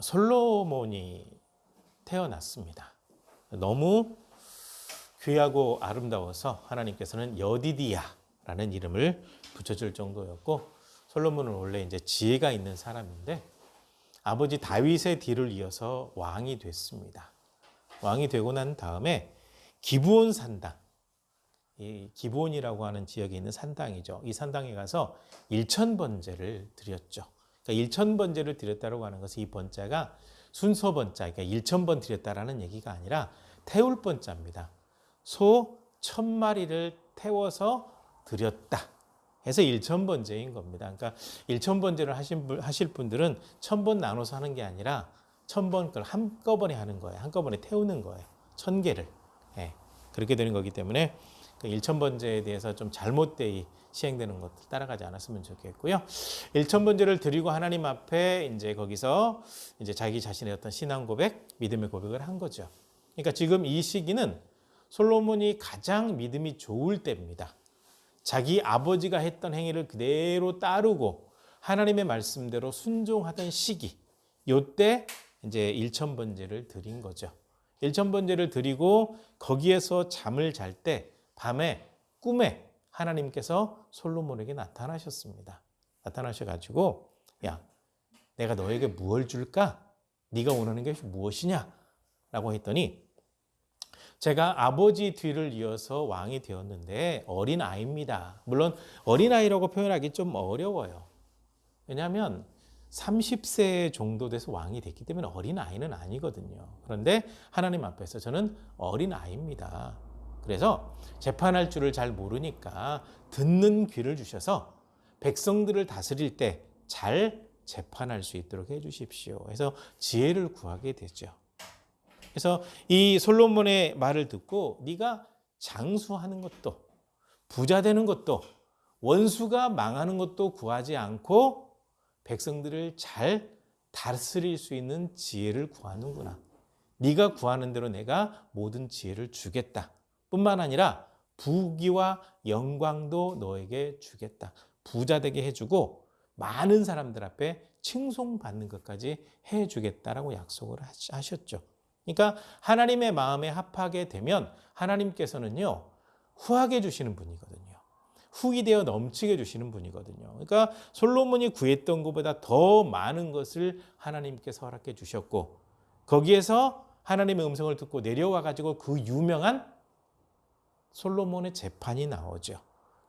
솔로몬이 태어났습니다. 너무 귀하고 아름다워서 하나님께서는 여디디야라는 이름을 붙여줄 정도였고, 솔로몬은 원래 이제 지혜가 있는 사람인데 아버지 다윗의 뒤를 이어서 왕이 됐습니다. 왕이 되고 난 다음에 기브온 산당, 이 기브온이라고 하는 지역에 있는 산당이죠. 이 산당에 가서 일천번제를 드렸죠. 그러니까 일천번제를 드렸다고 하는 것은 이 번자가 순서 번자, 그러니까 1000번 드렸다라는 얘기가 아니라 태울 번자입니다. 소 1000마리를 태워서 드렸다 해서 1000번제인 겁니다. 그러니까 1000번제를 하실 분들은 1000번 나눠서 하는 게 아니라 1000번 걸 한꺼번에 하는 거예요. 한꺼번에 태우는 거예요. 1000개를. 예, 그렇게 되는 거기 때문에 그 1000번제에 대해서 좀 잘못되이 시행되는 것들 따라가지 않았으면 좋겠고요. 1000번제를 드리고 하나님 앞에 이제 거기서 이제 자기 자신의 어떤 신앙 고백, 믿음의 고백을 한 거죠. 그러니까 지금 이 시기는 솔로몬이 가장 믿음이 좋을 때입니다. 자기 아버지가 했던 행위를 그대로 따르고 하나님의 말씀대로 순종하던 시기, 요때 이제 1000번제를 드린 거죠. 1000번제를 드리고 거기에서 잠을 잘 때 밤에 꿈에 하나님께서 솔로몬에게 나타나셨습니다. 나타나셔가지고, 야, 내가 너에게 무엇을 줄까? 네가 원하는 게 무엇이냐? 라고 했더니, 제가 아버지 뒤를 이어서 왕이 되었는데 어린아이입니다. 물론 어린아이라고 표현하기 좀 어려워요. 왜냐하면 30세 정도 돼서 왕이 됐기 때문에 어린아이는 아니거든요. 그런데 하나님 앞에서 저는 어린아이입니다. 그래서 재판할 줄을 잘 모르니까 듣는 귀를 주셔서 백성들을 다스릴 때 잘 재판할 수 있도록 해주십시오. 해서 지혜를 구하게 되죠. 그래서 이 솔로몬의 말을 듣고 네가 장수하는 것도 부자 되는 것도 원수가 망하는 것도 구하지 않고 백성들을 잘 다스릴 수 있는 지혜를 구하는구나. 네가 구하는 대로 내가 모든 지혜를 주겠다. 뿐만 아니라 부귀와 영광도 너에게 주겠다. 부자 되게 해주고 많은 사람들 앞에 칭송받는 것까지 해주겠다라고 약속을 하셨죠. 그러니까 하나님의 마음에 합하게 되면 하나님께서는요, 후하게 주시는 분이거든요. 훅이 되어 넘치게 주시는 분이거든요. 그러니까 솔로몬이 구했던 것보다 더 많은 것을 하나님께서 허락해 주셨고, 거기에서 하나님의 음성을 듣고 내려와 가지고 그 유명한 솔로몬의 재판이 나오죠.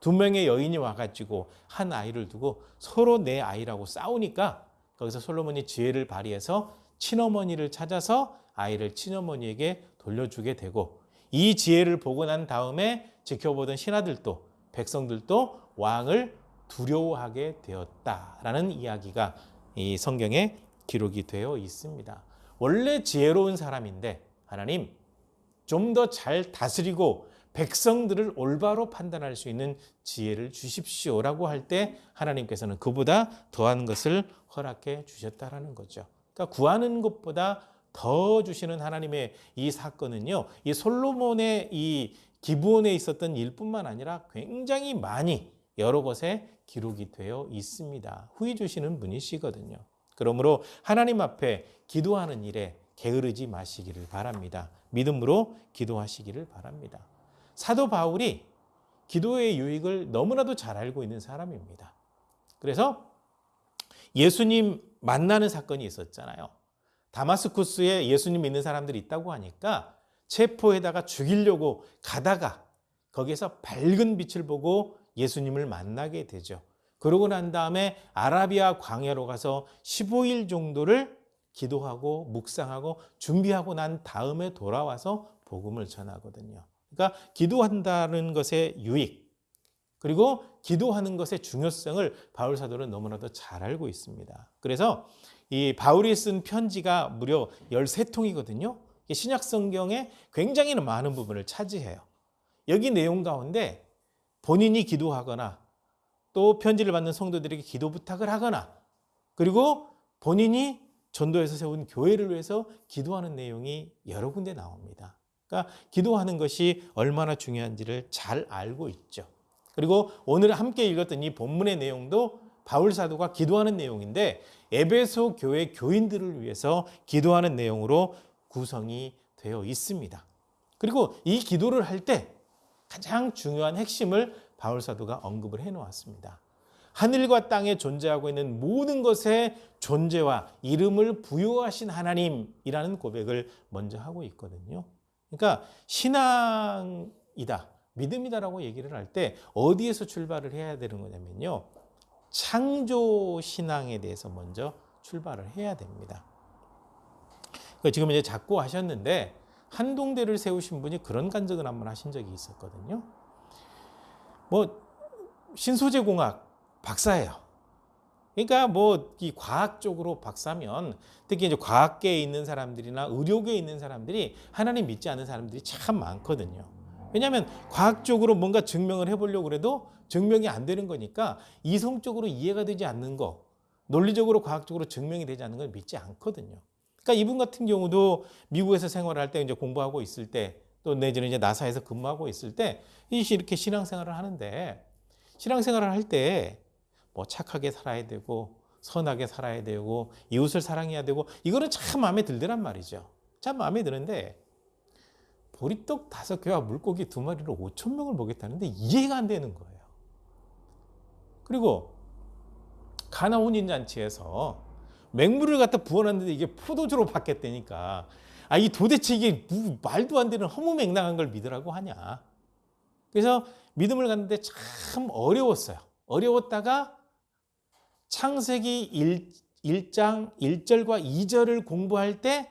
2명의 여인이 와가지고 한 아이를 두고 서로 내 아이라고 싸우니까 거기서 솔로몬이 지혜를 발휘해서 친어머니를 찾아서 아이를 친어머니에게 돌려주게 되고, 이 지혜를 보고 난 다음에 지켜보던 신하들도 백성들도 왕을 두려워하게 되었다라는 이야기가 이 성경에 기록이 되어 있습니다. 원래 지혜로운 사람인데 하나님 좀 더 잘 다스리고 백성들을 올바로 판단할 수 있는 지혜를 주십시오라고 할 때 하나님께서는 그보다 더한 것을 허락해 주셨다라는 거죠. 그러니까 구하는 것보다 더 주시는 하나님의 이 사건은요, 이 솔로몬의 이 기브온에 있었던 일뿐만 아니라 굉장히 많이 여러 곳에 기록이 되어 있습니다. 후히 주시는 분이시거든요. 그러므로 하나님 앞에 기도하는 일에 게으르지 마시기를 바랍니다. 믿음으로 기도하시기를 바랍니다. 사도 바울이 기도의 유익을 너무나도 잘 알고 있는 사람입니다. 그래서 예수님 만나는 사건이 있었잖아요. 다마스쿠스에 예수님 믿는 사람들이 있다고 하니까 체포에다가 죽이려고 가다가 거기에서 밝은 빛을 보고 예수님을 만나게 되죠. 그러고 난 다음에 아라비아 광야로 가서 15일 정도를 기도하고 묵상하고 준비하고 난 다음에 돌아와서 복음을 전하거든요. 그러니까 기도한다는 것의 유익, 그리고 기도하는 것의 중요성을 바울 사도는 너무나도 잘 알고 있습니다. 그래서 이 바울이 쓴 편지가 무려 13통이거든요. 신약 성경에 굉장히 많은 부분을 차지해요. 여기 내용 가운데 본인이 기도하거나 또 편지를 받는 성도들에게 기도 부탁을 하거나 그리고 본인이 전도에서 세운 교회를 위해서 기도하는 내용이 여러 군데 나옵니다. 그러니까 기도하는 것이 얼마나 중요한지를 잘 알고 있죠. 그리고 오늘 함께 읽었던 이 본문의 내용도 바울 사도가 기도하는 내용인데 에베소 교회 교인들을 위해서 기도하는 내용으로 구성이 되어 있습니다. 그리고 이 기도를 할 때 가장 중요한 핵심을 바울 사도가 언급을 해 놓았습니다. 하늘과 땅에 존재하고 있는 모든 것의 존재와 이름을 부여하신 하나님이라는 고백을 먼저 하고 있거든요. 그러니까 신앙이다, 믿음이다라고 얘기를 할 때 어디에서 출발을 해야 되는 거냐면요. 창조 신앙에 대해서 먼저 출발을 해야 됩니다. 지금 이제 작고 하셨는데 한동대를 세우신 분이 그런 간증을 한번 하신 적이 있었거든요. 신소재공학 박사예요. 그러니까 이 과학 쪽으로 박사면 특히 이제 과학계에 있는 사람들이나 의료계에 있는 사람들이 하나님 믿지 않는 사람들이 참 많거든요. 왜냐하면 과학적으로 뭔가 증명을 해보려고 그래도 증명이 안 되는 거니까 이성적으로 이해가 되지 않는 거, 논리적으로 과학적으로 증명이 되지 않는 걸 믿지 않거든요. 그러니까 이분 같은 경우도 미국에서 생활할 때 이제 공부하고 있을 때 또 내지는 이제 나사에서 근무하고 있을 때 이렇게 신앙생활을 하는데 신앙생활을 할 때 착하게 살아야 되고 선하게 살아야 되고 이웃을 사랑해야 되고 이거는 참 마음에 들더란 말이죠. 참 마음에 드는데 보리떡 5개와 물고기 2마리로 5,000명을 먹였다는데 이해가 안 되는 거예요. 그리고 가나 혼인잔치에서 맹물을 갖다 부어놨는데 이게 포도주로 바뀌었다니까 이 도대체 이게 말도 안 되는 허무맹랑한 걸 믿으라고 하냐. 그래서 믿음을 갖는데 참 어려웠어요. 어려웠다가 창세기 1장 1절과 2절을 공부할 때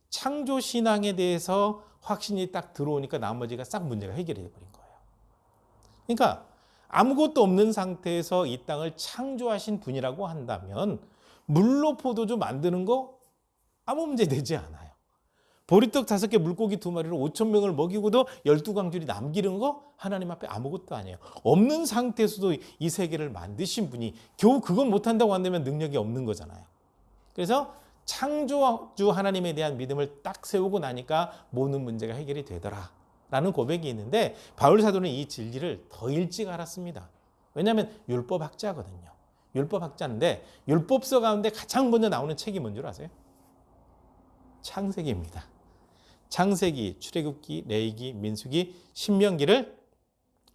창조신앙에 대해서 확신이 딱 들어오니까 나머지가 싹 문제가 해결이 돼버린 거예요. 그러니까 아무것도 없는 상태에서 이 땅을 창조하신 분이라고 한다면 물로 포도주 만드는 거 아무 문제 되지 않아요. 보리떡 5개 물고기 2마리로 5,000명을 먹이고도 12광줄이 남기는 거 하나님 앞에 아무것도 아니에요. 없는 상태에서도 이 세계를 만드신 분이 겨우 그건 못한다고 한다면 능력이 없는 거잖아요. 그래서 창조주 하나님에 대한 믿음을 딱 세우고 나니까 모든 문제가 해결이 되더라라는 고백이 있는데 바울 사도는 이 진리를 더 일찍 알았습니다. 왜냐하면 율법학자거든요. 율법학자인데 율법서 가운데 가장 먼저 나오는 책이 뭔 줄 아세요? 창세기입니다. 창세기, 출애굽기, 레위기, 민수기, 신명기를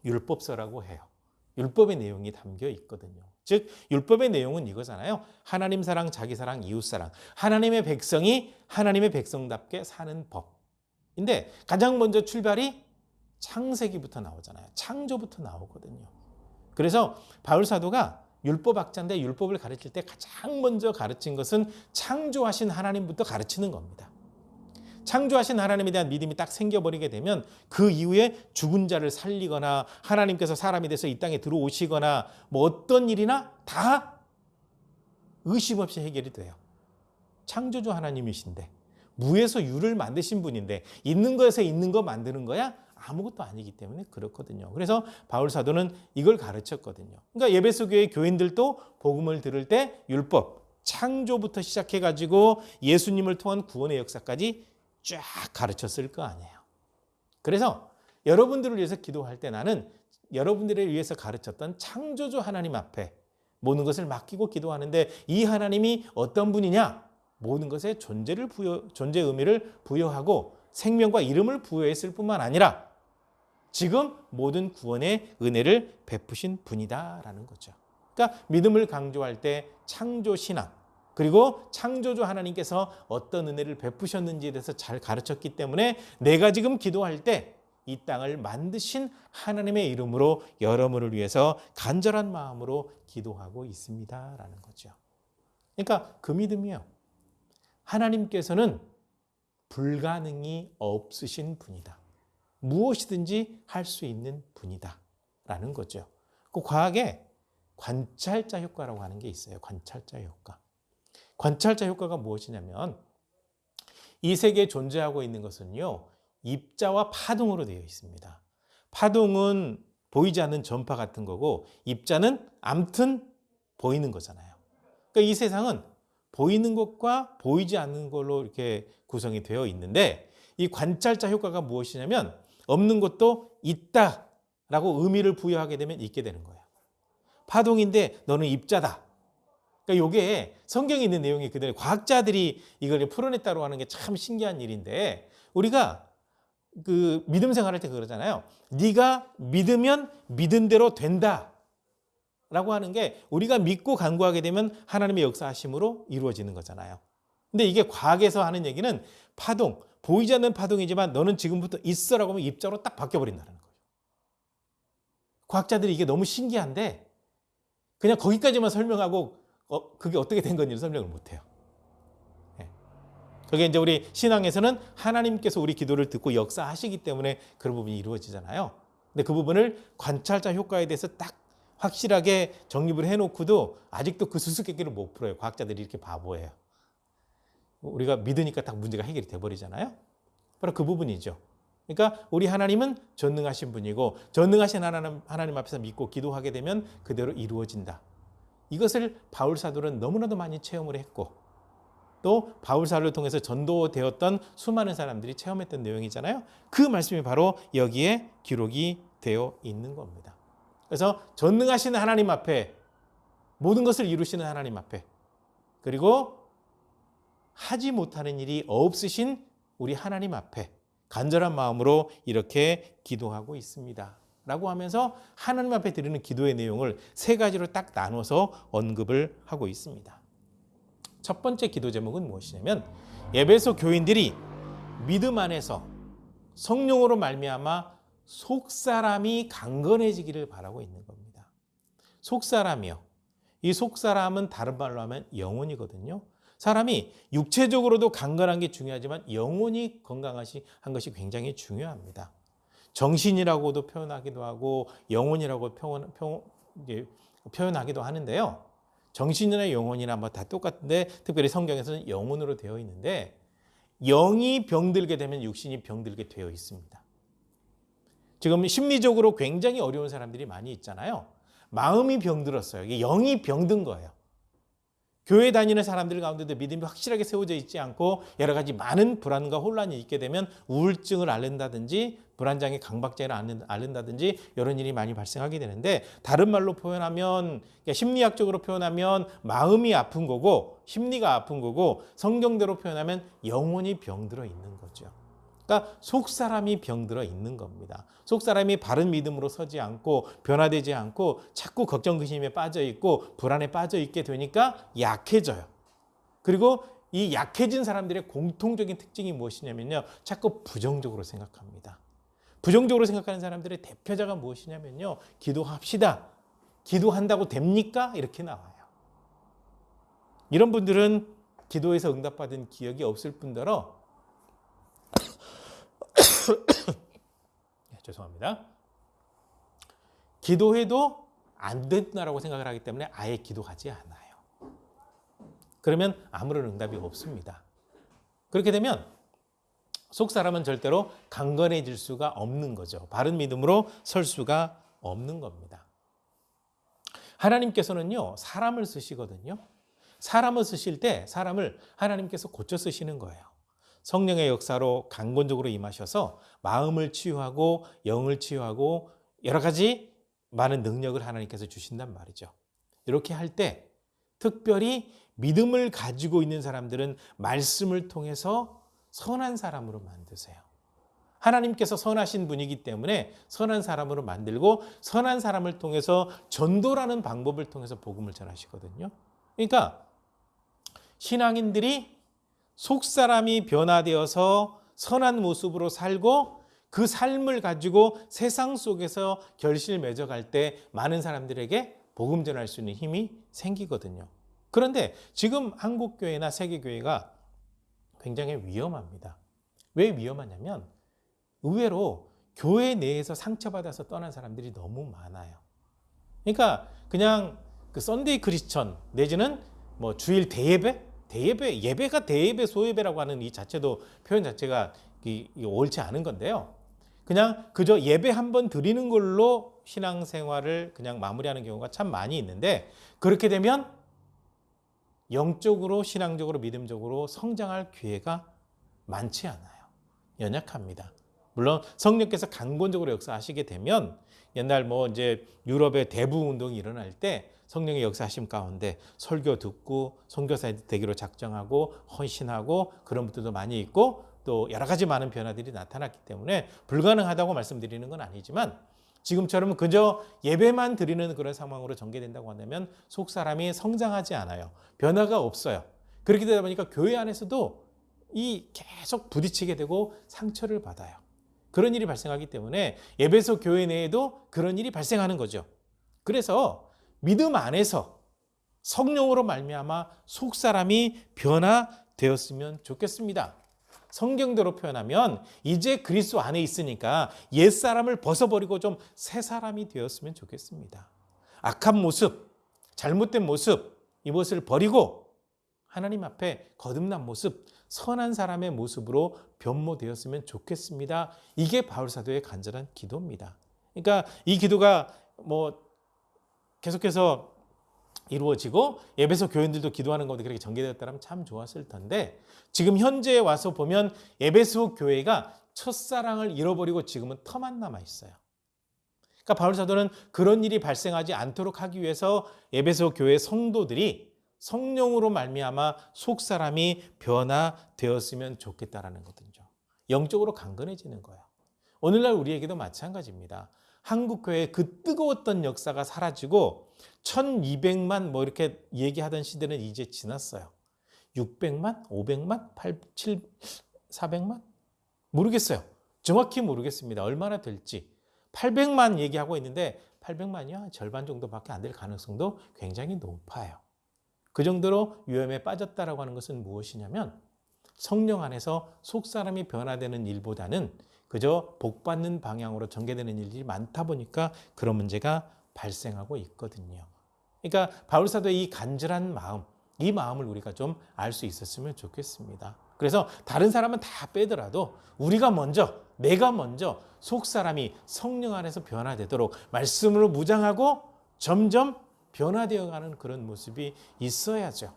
율법서라고 해요. 율법의 내용이 담겨 있거든요. 즉 율법의 내용은 이거잖아요. 하나님 사랑, 자기 사랑, 이웃 사랑. 하나님의 백성이 하나님의 백성답게 사는 법인데 가장 먼저 출발이 창세기부터 나오잖아요. 창조부터 나오거든요. 그래서 바울 사도가 율법학자인데 율법을 가르칠 때 가장 먼저 가르친 것은 창조하신 하나님부터 가르치는 겁니다. 창조하신 하나님에 대한 믿음이 딱 생겨버리게 되면 그 이후에 죽은 자를 살리거나 하나님께서 사람이 돼서 이 땅에 들어오시거나 어떤 일이나 다 의심 없이 해결이 돼요. 창조주 하나님이신데 무에서 유를 만드신 분인데 있는 거에서 있는 거 만드는 거야? 아무것도 아니기 때문에 그렇거든요. 그래서 바울 사도는 이걸 가르쳤거든요. 그러니까 에베소 교회 교인들도 복음을 들을 때 율법, 창조부터 시작해가지고 예수님을 통한 구원의 역사까지 쫙 가르쳤을 거 아니에요. 그래서 여러분들을 위해서 기도할 때 나는 여러분들을 위해서 가르쳤던 창조주 하나님 앞에 모든 것을 맡기고 기도하는데 이 하나님이 어떤 분이냐? 모든 것에 존재 의미를 부여하고 생명과 이름을 부여했을 뿐만 아니라 지금 모든 구원의 은혜를 베푸신 분이다라는 거죠. 그러니까 믿음을 강조할 때 창조신앙 그리고 창조주 하나님께서 어떤 은혜를 베푸셨는지에 대해서 잘 가르쳤기 때문에 내가 지금 기도할 때 이 땅을 만드신 하나님의 이름으로 여러분을 위해서 간절한 마음으로 기도하고 있습니다라는 거죠. 그러니까 그 믿음이요. 하나님께서는 불가능이 없으신 분이다. 무엇이든지 할 수 있는 분이다 라는 거죠. 그 과학에 관찰자 효과라고 하는 게 있어요. 관찰자 효과. 관찰자 효과가 무엇이냐면 이 세계에 존재하고 있는 것은요. 입자와 파동으로 되어 있습니다. 파동은 보이지 않는 전파 같은 거고 입자는 아무튼 보이는 거잖아요. 그러니까 이 세상은 보이는 것과 보이지 않는 걸로 이렇게 구성이 되어 있는데 이 관찰자 효과가 무엇이냐면 없는 것도 있다라고 의미를 부여하게 되면 있게 되는 거예요. 파동인데 너는 입자다. 그러니까 이게 성경에 있는 내용이 그대로 과학자들이 이걸 풀어냈다고 하는 게 참 신기한 일인데 우리가 그 믿음 생활할 때 그러잖아요. 네가 믿으면 믿은 대로 된다. 라고 하는 게 우리가 믿고 간구하게 되면 하나님의 역사하심으로 이루어지는 거잖아요. 근데 이게 과학에서 하는 얘기는 파동, 보이지 않는 파동이지만 너는 지금부터 있어라고 하면 입자로 딱 바뀌어버린다는 거예요. 과학자들이 이게 너무 신기한데 그냥 거기까지만 설명하고 그게 어떻게 된 건지를 설명을 못해요. 그게 이제 우리 신앙에서는 하나님께서 우리 기도를 듣고 역사하시기 때문에 그런 부분이 이루어지잖아요. 근데 그 부분을 관찰자 효과에 대해서 딱 확실하게 정립을 해놓고도 아직도 그 수수께끼를 못 풀어요. 과학자들이 이렇게 바보예요. 우리가 믿으니까 딱 문제가 해결이 돼버리잖아요. 바로 그 부분이죠. 그러니까 우리 하나님은 전능하신 분이고 전능하신 하나님 앞에서 믿고 기도하게 되면 그대로 이루어진다. 이것을 바울 사도는 너무나도 많이 체험을 했고 또 바울 사도를 통해서 전도되었던 수많은 사람들이 체험했던 내용이잖아요. 그 말씀이 바로 여기에 기록이 되어 있는 겁니다. 그래서 전능하신 하나님 앞에 모든 것을 이루시는 하나님 앞에 그리고 하지 못하는 일이 없으신 우리 하나님 앞에 간절한 마음으로 이렇게 기도하고 있습니다. 라고 하면서 하나님 앞에 드리는 기도의 내용을 세 가지로 딱 나눠서 언급을 하고 있습니다. 첫 번째 기도 제목은 무엇이냐면 에베소 교인들이 믿음 안에서 성령으로 말미암아 속사람이 강건해지기를 바라고 있는 겁니다. 속사람이요. 이 속사람은 다른 말로 하면 영혼이거든요. 사람이 육체적으로도 강건한 게 중요하지만 영혼이 건강한 것이 굉장히 중요합니다. 정신이라고도 표현하기도 하고 영혼이라고 표현하기도 하는데요. 정신이나 영혼이나 뭐 다 똑같은데 특별히 성경에서는 영혼으로 되어 있는데 영이 병들게 되면 육신이 병들게 되어 있습니다. 지금 심리적으로 굉장히 어려운 사람들이 많이 있잖아요. 마음이 병들었어요. 이게 영이 병든 거예요. 교회 다니는 사람들 가운데도 믿음이 확실하게 세워져 있지 않고 여러 가지 많은 불안과 혼란이 있게 되면 우울증을 앓는다든지 불안장애 강박장애를 앓는다든지 이런 일이 많이 발생하게 되는데 다른 말로 표현하면 심리학적으로 표현하면 마음이 아픈 거고 심리가 아픈 거고 성경대로 표현하면 영혼이 병들어 있는 거죠. 그러니까 속사람이 병들어 있는 겁니다. 속사람이 바른 믿음으로 서지 않고 변화되지 않고 자꾸 걱정 근심에 빠져 있고 불안에 빠져 있게 되니까 약해져요. 그리고 이 약해진 사람들의 공통적인 특징이 무엇이냐면요. 자꾸 부정적으로 생각합니다. 부정적으로 생각하는 사람들의 대표자가 무엇이냐면요. 기도합시다. 기도한다고 됩니까? 이렇게 나와요. 이런 분들은 기도에서 응답받은 기억이 없을 뿐더러 죄송합니다. 기도해도 안 된다라고 생각을 하기 때문에 아예 기도하지 않아요. 그러면 아무런 응답이 없습니다. 그렇게 되면 속 사람은 절대로 강건해질 수가 없는 거죠. 바른 믿음으로 설 수가 없는 겁니다. 하나님께서는요, 사람을 쓰시거든요. 사람을 쓰실 때 사람을 하나님께서 고쳐 쓰시는 거예요. 성령의 역사로 강건적으로 임하셔서 마음을 치유하고 영을 치유하고 여러 가지 많은 능력을 하나님께서 주신단 말이죠. 이렇게 할 때 특별히 믿음을 가지고 있는 사람들은 말씀을 통해서 선한 사람으로 만드세요. 하나님께서 선하신 분이기 때문에 선한 사람으로 만들고 선한 사람을 통해서 전도라는 방법을 통해서 복음을 전하시거든요. 그러니까 신앙인들이 속사람이 변화되어서 선한 모습으로 살고 그 삶을 가지고 세상 속에서 결실을 맺어갈 때 많은 사람들에게 복음 전할 수 있는 힘이 생기거든요. 그런데 지금 한국교회나 세계교회가 굉장히 위험합니다. 왜 위험하냐면 의외로 교회 내에서 상처받아서 떠난 사람들이 너무 많아요. 그러니까 그냥 그 썬데이 크리스천 내지는 뭐 주일 예배가 대예배, 소예배라고 하는 이 자체도 표현 자체가 옳지 않은 건데요. 그냥 그저 예배 한번 드리는 걸로 신앙생활을 그냥 마무리하는 경우가 참 많이 있는데 그렇게 되면 영적으로 신앙적으로 믿음적으로 성장할 기회가 많지 않아요. 연약합니다. 물론 성령께서 강권적으로 역사하시게 되면 옛날 뭐 이제 유럽의 대부 운동이 일어날 때 성령의 역사하심 가운데 설교 듣고 선교사 되기로 작정하고 헌신하고 그런 분들도 많이 있고 또 여러 가지 많은 변화들이 나타났기 때문에 불가능하다고 말씀드리는 건 아니지만 지금처럼 그저 예배만 드리는 그런 상황으로 전개된다고 한다면 속 사람이 성장하지 않아요. 변화가 없어요. 그렇게 되다 보니까 교회 안에서도 이 계속 부딪히게 되고 상처를 받아요. 그런 일이 발생하기 때문에 에베소 교회 내에도 그런 일이 발생하는 거죠. 그래서 믿음 안에서 성령으로 말미암아 속 사람이 변화되었으면 좋겠습니다. 성경대로 표현하면 이제 그리스도 안에 있으니까 옛사람을 벗어버리고 좀 새 사람이 되었으면 좋겠습니다. 악한 모습, 잘못된 모습 이것을 버리고 하나님 앞에 거듭난 모습, 선한 사람의 모습으로 변모되었으면 좋겠습니다. 이게 바울사도의 간절한 기도입니다. 그러니까 이 기도가 뭐 계속해서 이루어지고 에베소 교인들도 기도하는 가운데 그렇게 전개되었다면 참 좋았을 텐데 지금 현재에 와서 보면 에베소 교회가 첫사랑을 잃어버리고 지금은 터만 남아 있어요. 그러니까 바울 사도는 그런 일이 발생하지 않도록 하기 위해서 에베소 교회 성도들이 성령으로 말미암아 속 사람이 변화되었으면 좋겠다라는 거거든요. 영적으로 강건해지는 거예요. 오늘날 우리에게도 마찬가지입니다. 한국 교회의 그 뜨거웠던 역사가 사라지고 1200만 뭐 이렇게 얘기하던 시대는 이제 지났어요. 600만, 500만, 400만? 모르겠어요. 정확히 모르겠습니다. 얼마나 될지. 800만 얘기하고 있는데 800만이요? 절반 정도밖에 안 될 가능성도 굉장히 높아요. 그 정도로 위험에 빠졌다라고 하는 것은 무엇이냐면 성령 안에서 속 사람이 변화되는 일보다는 그저 복받는 방향으로 전개되는 일들이 많다 보니까 그런 문제가 발생하고 있거든요. 그러니까 바울사도의 이 간절한 마음, 이 마음을 우리가 좀 알 수 있었으면 좋겠습니다. 그래서 다른 사람은 다 빼더라도 우리가 먼저, 내가 먼저 속 사람이 성령 안에서 변화되도록 말씀으로 무장하고 점점 변화되어가는 그런 모습이 있어야죠.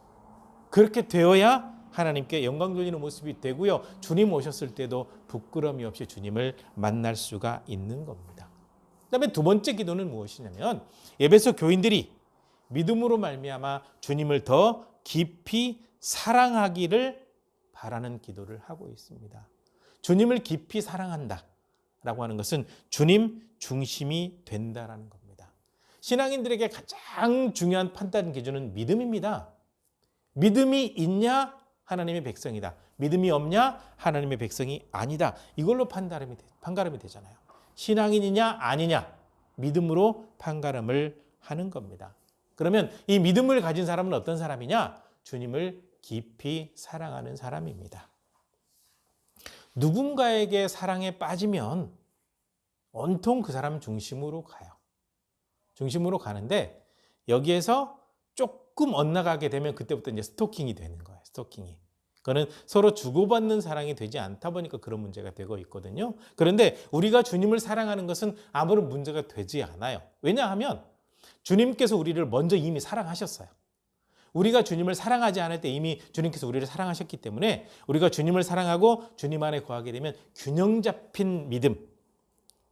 그렇게 되어야 하나님께 영광 돌리는 모습이 되고요. 주님 오셨을 때도 부끄러움이 없이 주님을 만날 수가 있는 겁니다. 그다음에 두 번째 기도는 무엇이냐면 에베소 교인들이 믿음으로 말미암아 주님을 더 깊이 사랑하기를 바라는 기도를 하고 있습니다. 주님을 깊이 사랑한다라고 하는 것은 주님 중심이 된다라는 겁니다. 신앙인들에게 가장 중요한 판단 기준은 믿음입니다. 믿음이 있냐? 하나님의 백성이다. 믿음이 없냐? 하나님의 백성이 아니다. 이걸로 판가름이 되잖아요. 신앙인이냐 아니냐? 믿음으로 판가름을 하는 겁니다. 그러면 이 믿음을 가진 사람은 어떤 사람이냐? 주님을 깊이 사랑하는 사람입니다. 누군가에게 사랑에 빠지면 온통 그 사람 중심으로 가요. 중심으로 가는데 여기에서 조금 엇나가게 되면 그때부터 이제 스토킹이 되는 거예요. 스토킹이. 그거는 서로 주고받는 사랑이 되지 않다 보니까 그런 문제가 되고 있거든요. 그런데 우리가 주님을 사랑하는 것은 아무런 문제가 되지 않아요. 왜냐하면 주님께서 우리를 먼저 이미 사랑하셨어요. 우리가 주님을 사랑하지 않을 때 이미 주님께서 우리를 사랑하셨기 때문에 우리가 주님을 사랑하고 주님 안에 거하게 되면 균형 잡힌 믿음,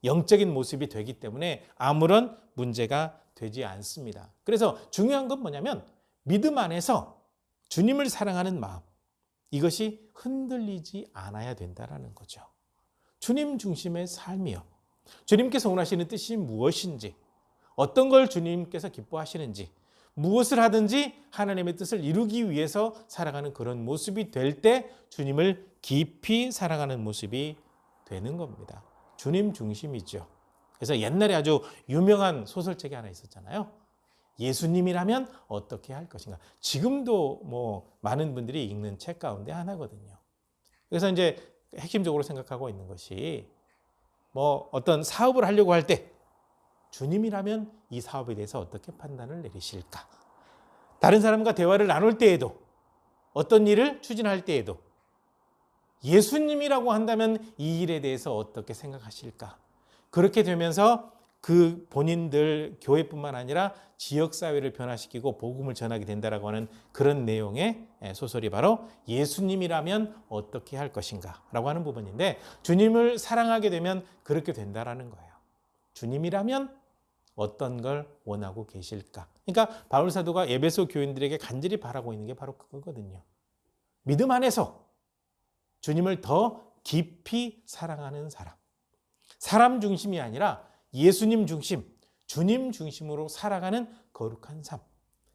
영적인 모습이 되기 때문에 아무런 문제가 되지 않습니다. 그래서 중요한 건 뭐냐면 믿음 안에서 주님을 사랑하는 마음, 이것이 흔들리지 않아야 된다는 거죠. 주님 중심의 삶이요. 주님께서 원하시는 뜻이 무엇인지, 어떤 걸 주님께서 기뻐하시는지, 무엇을 하든지 하나님의 뜻을 이루기 위해서 살아가는 그런 모습이 될 때 주님을 깊이 사랑하는 모습이 되는 겁니다. 주님 중심이죠. 그래서 옛날에 아주 유명한 소설책이 하나 있었잖아요. 예수님이라면 어떻게 할 것인가. 지금도 뭐 많은 분들이 읽는 책 가운데 하나거든요. 그래서 이제 핵심적으로 생각하고 있는 것이 뭐 어떤 사업을 하려고 할 때 주님이라면 이 사업에 대해서 어떻게 판단을 내리실까? 다른 사람과 대화를 나눌 때에도 어떤 일을 추진할 때에도 예수님이라고 한다면 이 일에 대해서 어떻게 생각하실까? 그렇게 되면서 그 본인들 교회뿐만 아니라 지역사회를 변화시키고 복음을 전하게 된다라고 하는 그런 내용의 소설이 바로 예수님이라면 어떻게 할 것인가 라고 하는 부분인데 주님을 사랑하게 되면 그렇게 된다라는 거예요. 주님이라면 어떤 걸 원하고 계실까? 그러니까 바울 사도가 에베소 교인들에게 간절히 바라고 있는 게 바로 그거거든요. 믿음 안에서 주님을 더 깊이 사랑하는 사람. 사람 중심이 아니라 예수님 중심, 주님 중심으로 살아가는 거룩한 삶.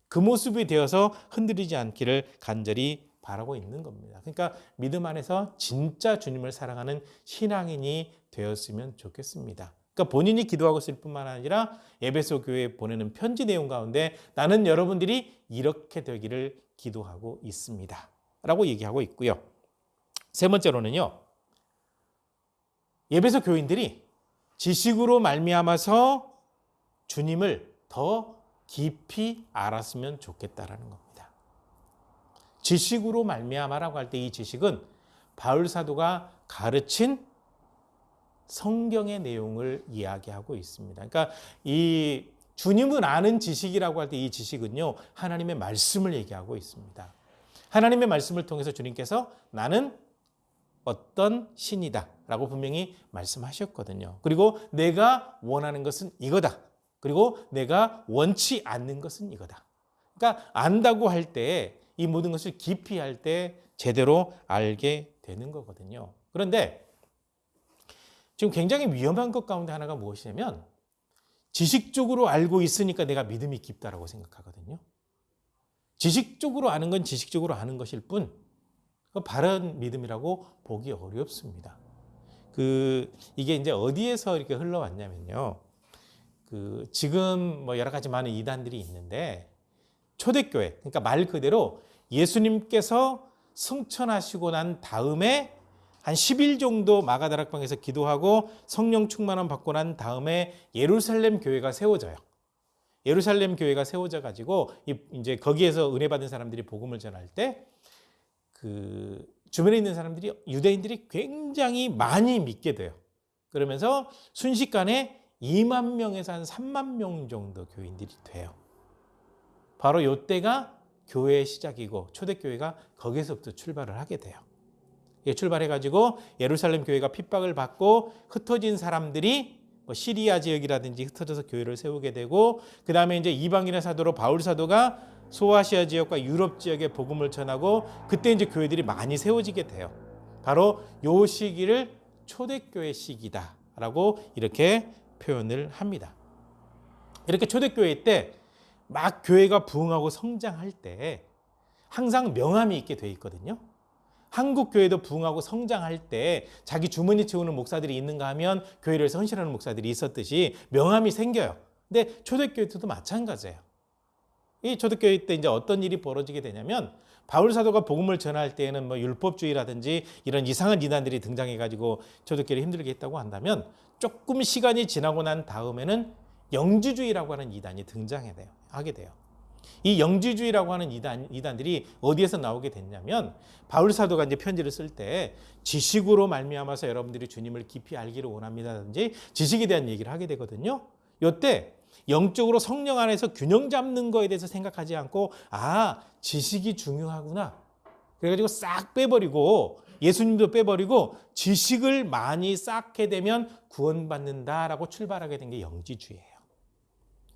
그 모습이 되어서 흔들리지 않기를 간절히 바라고 있는 겁니다. 그러니까 믿음 안에서 진짜 주님을 사랑하는 신앙인이 되었으면 좋겠습니다. 그러니까 본인이 기도하고 있을 뿐만 아니라 에베소 교회에 보내는 편지 내용 가운데 나는 여러분들이 이렇게 되기를 기도하고 있습니다. 라고 얘기하고 있고요. 세 번째로는요. 에베소 교인들이 지식으로 말미암아서 주님을 더 깊이 알았으면 좋겠다라는 겁니다. 지식으로 말미암아라고 할 때 이 지식은 바울 사도가 가르친 성경의 내용을 이야기하고 있습니다. 그러니까 이 주님을 아는 지식이라고 할 때 이 지식은요, 하나님의 말씀을 얘기하고 있습니다. 하나님의 말씀을 통해서 주님께서 나는 어떤 신이다 라고 분명히 말씀하셨거든요. 그리고 내가 원하는 것은 이거다. 그리고 내가 원치 않는 것은 이거다. 그러니까 안다고 할 때 이 모든 것을 깊이 할 때 제대로 알게 되는 거거든요. 그런데 지금 굉장히 위험한 것 가운데 하나가 무엇이냐면 지식적으로 알고 있으니까 내가 믿음이 깊다라고 생각하거든요. 지식적으로 아는 건 지식적으로 아는 것일 뿐 바른 믿음이라고 보기 어렵습니다. 이게 이제 어디에서 이렇게 흘러왔냐면요. 지금 뭐 여러 가지 많은 이단들이 있는데 초대교회, 그러니까 말 그대로 예수님께서 승천하시고 난 다음에 한 10일 정도 마가다락방에서 기도하고 성령 충만함 받고 난 다음에 예루살렘 교회가 세워져요. 예루살렘 교회가 세워져 가지고 이제 거기에서 은혜 받은 사람들이 복음을 전할 때 주변에 있는 사람들이 유대인들이 굉장히 많이 믿게 돼요. 그러면서 순식간에 2만 명에서 한 3만 명 정도 교인들이 돼요. 바로 이때가 교회의 시작이고 초대교회가 거기서부터 출발을 하게 돼요. 출발해가지고 예루살렘 교회가 핍박을 받고 흩어진 사람들이 시리아 지역이라든지 흩어져서 교회를 세우게 되고 그 다음에 이제 이방인의 사도로 바울 사도가 소아시아 지역과 유럽 지역에 복음을 전하고 그때 이제 교회들이 많이 세워지게 돼요. 바로 요 시기를 초대교회 시기다라고 이렇게 표현을 합니다. 이렇게 초대교회 때 막 교회가 부흥하고 성장할 때 항상 명함이 있게 돼 있거든요. 한국 교회도 부흥하고 성장할 때 자기 주머니 채우는 목사들이 있는가 하면 교회를 헌신하는 목사들이 있었듯이 명함이 생겨요. 근데 초대교회도 마찬가지예요. 이 초대교회 때 이제 어떤 일이 벌어지게 되냐면 바울 사도가 복음을 전할 때에는 뭐 율법주의라든지 이런 이상한 이단들이 등장해가지고 초대교회를 힘들게 했다고 한다면 조금 시간이 지나고 난 다음에는 영지주의라고 하는 이단이 하게 돼요. 이 영지주의라고 하는 이단들이 어디에서 나오게 됐냐면 바울 사도가 이제 편지를 쓸 때 지식으로 말미암아서 여러분들이 주님을 깊이 알기를 원합니다든지 지식에 대한 얘기를 하게 되거든요. 이때 영적으로 성령 안에서 균형 잡는 거에 대해서 생각하지 않고 지식이 중요하구나. 그래가지고 싹 빼버리고 예수님도 빼버리고 지식을 많이 쌓게 되면 구원받는다라고 출발하게 된 게 영지주의예요.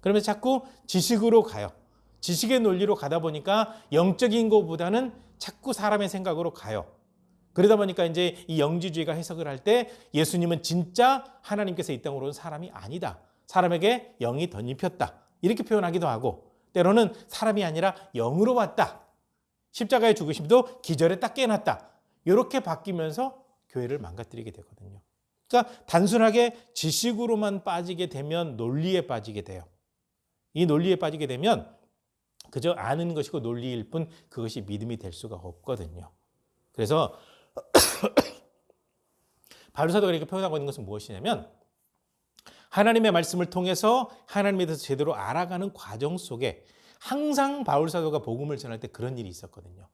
그러면 자꾸 지식으로 가요. 지식의 논리로 가다 보니까 영적인 것보다는 자꾸 사람의 생각으로 가요. 그러다 보니까 이제 이 영지주의가 해석을 할 때 예수님은 진짜 하나님께서 이 땅으로 온 사람이 아니다. 사람에게 영이 덧입혔다. 이렇게 표현하기도 하고 때로는 사람이 아니라 영으로 왔다. 십자가의 죽으심도 기절에 딱 깨어났다. 이렇게 바뀌면서 교회를 망가뜨리게 되거든요. 그러니까 단순하게 지식으로만 빠지게 되면 논리에 빠지게 돼요. 이 논리에 빠지게 되면 그저 아는 것이고 논리일 뿐 그것이 믿음이 될 수가 없거든요. 그래서 바울 사도가 이렇게 표현하고 있는 것은 무엇이냐면 하나님의 말씀을 통해서 하나님에 대해서 제대로 알아가는 과정 속에 항상 바울 사도가 복음을 전할 때 그런 일이 있었거든요.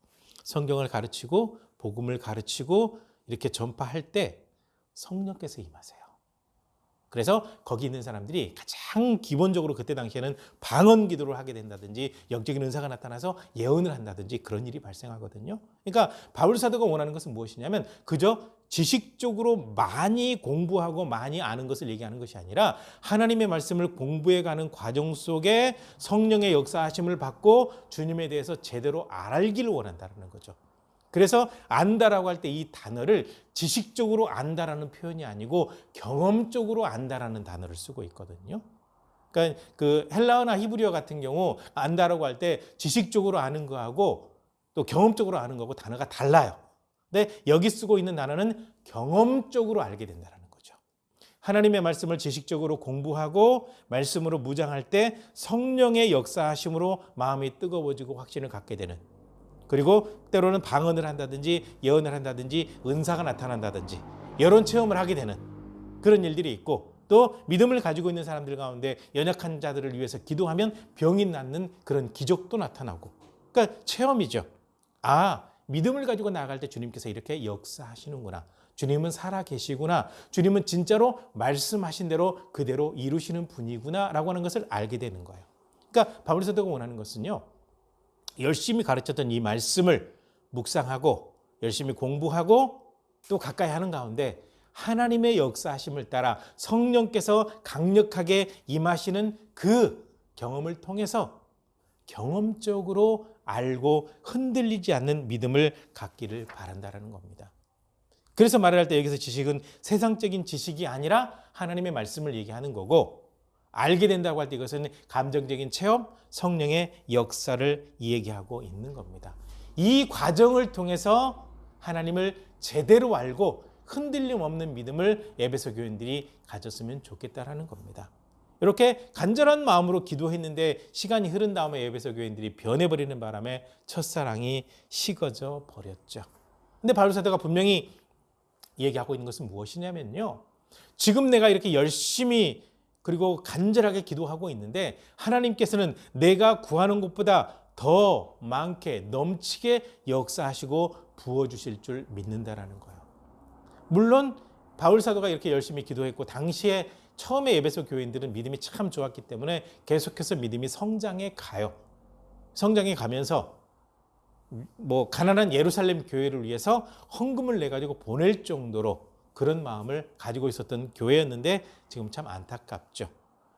성경을 가르치고 복음을 가르치고 이렇게 전파할 때 성령께서 임하세요. 그래서 거기 있는 사람들이 가장 기본적으로 그때 당시에는 방언 기도를 하게 된다든지 영적인 은사가 나타나서 예언을 한다든지 그런 일이 발생하거든요. 그러니까 바울 사도가 원하는 것은 무엇이냐면 그저 지식적으로 많이 공부하고 많이 아는 것을 얘기하는 것이 아니라 하나님의 말씀을 공부해가는 과정 속에 성령의 역사하심을 받고 주님에 대해서 제대로 알기를 원한다는 거죠. 그래서 안다라고 할 때 이 단어를 지식적으로 안다라는 표현이 아니고 경험적으로 안다라는 단어를 쓰고 있거든요. 그러니까 그 헬라어나 히브리어 같은 경우 안다라고 할 때 지식적으로 아는 거하고 또 경험적으로 아는 거하고 단어가 달라요. 근데 여기 쓰고 있는 단어는 경험적으로 알게 된다는 거죠. 하나님의 말씀을 지식적으로 공부하고 말씀으로 무장할 때 성령의 역사하심으로 마음이 뜨거워지고 확신을 갖게 되는, 그리고 때로는 방언을 한다든지 예언을 한다든지 은사가 나타난다든지 이런 체험을 하게 되는 그런 일들이 있고, 또 믿음을 가지고 있는 사람들 가운데 연약한 자들을 위해서 기도하면 병이 낫는 그런 기적도 나타나고, 그러니까 체험이죠. 아, 믿음을 가지고 나아갈 때 주님께서 이렇게 역사하시는구나. 주님은 살아계시구나. 주님은 진짜로 말씀하신 대로 그대로 이루시는 분이구나 라고 하는 것을 알게 되는 거예요. 그러니까 바울 사도가 원하는 것은요, 열심히 가르쳤던 이 말씀을 묵상하고 열심히 공부하고 또 가까이 하는 가운데 하나님의 역사하심을 따라 성령께서 강력하게 임하시는 그 경험을 통해서 경험적으로 알고 흔들리지 않는 믿음을 갖기를 바란다는 겁니다. 그래서 말을 할 때 여기서 지식은 세상적인 지식이 아니라 하나님의 말씀을 얘기하는 거고, 알게 된다고 할 때 이것은 감정적인 체험, 성령의 역사를 얘기하고 있는 겁니다. 이 과정을 통해서 하나님을 제대로 알고 흔들림 없는 믿음을 에베소 교인들이 가졌으면 좋겠다라는 겁니다. 이렇게 간절한 마음으로 기도했는데 시간이 흐른 다음에 에베소 교인들이 변해버리는 바람에 첫사랑이 식어져 버렸죠. 근데 바울 사도가 분명히 얘기하고 있는 것은 무엇이냐면요, 지금 내가 이렇게 열심히 그리고 간절하게 기도하고 있는데 하나님께서는 내가 구하는 것보다 더 많게 넘치게 역사하시고 부어주실 줄 믿는다라는 거예요. 물론 바울 사도가 이렇게 열심히 기도했고 당시에 처음에 에베소 교인들은 믿음이 참 좋았기 때문에 계속해서 믿음이 성장해 가요. 성장해 가면서 뭐 가난한 예루살렘 교회를 위해서 헌금을 내 가지고 보낼 정도로 그런 마음을 가지고 있었던 교회였는데 지금 참 안타깝죠.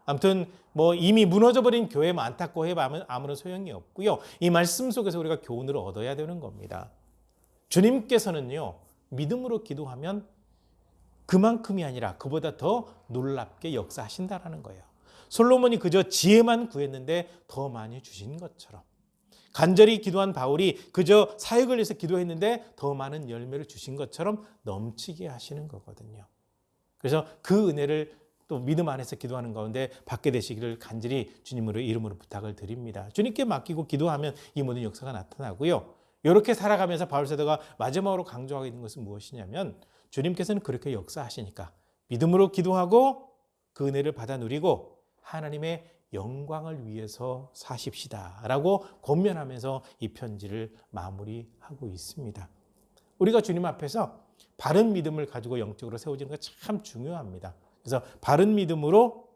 아무튼 뭐 이미 무너져버린 교회만 안타까워해보면 아무런 소용이 없고요. 이 말씀 속에서 우리가 교훈을 얻어야 되는 겁니다. 주님께서는요, 믿음으로 기도하면 그만큼이 아니라 그보다 더 놀랍게 역사하신다라는 거예요. 솔로몬이 그저 지혜만 구했는데 더 많이 주신 것처럼, 간절히 기도한 바울이 그저 사역을 위해서 기도했는데 더 많은 열매를 주신 것처럼 넘치게 하시는 거거든요. 그래서 그 은혜를 또 믿음 안에서 기도하는 가운데 받게 되시기를 간절히 주님으로 이름으로 부탁을 드립니다. 주님께 맡기고 기도하면 이 모든 역사가 나타나고요. 이렇게 살아가면서 바울 사도가 마지막으로 강조하고 있는 것은 무엇이냐면 주님께서는 그렇게 역사하시니까 믿음으로 기도하고 그 은혜를 받아 누리고 하나님의 영광을 위해서 사십시다 라고 권면하면서 이 편지를 마무리하고 있습니다. 우리가 주님 앞에서 바른 믿음을 가지고 영적으로 세워지는 거 참 중요합니다. 그래서 바른 믿음으로,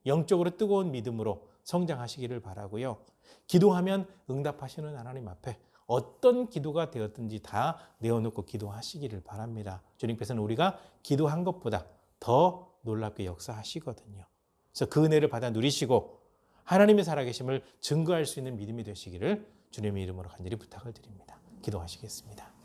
영적으로 뜨거운 믿음으로 성장하시기를 바라고요. 기도하면 응답하시는 하나님 앞에 어떤 기도가 되었든지 다 내어놓고 기도하시기를 바랍니다. 주님께서는 우리가 기도한 것보다 더 놀랍게 역사하시거든요. 그래서 그 은혜를 받아 누리시고 하나님의 살아계심을 증거할 수 있는 믿음이 되시기를 주님의 이름으로 간절히 부탁을 드립니다. 기도하시겠습니다.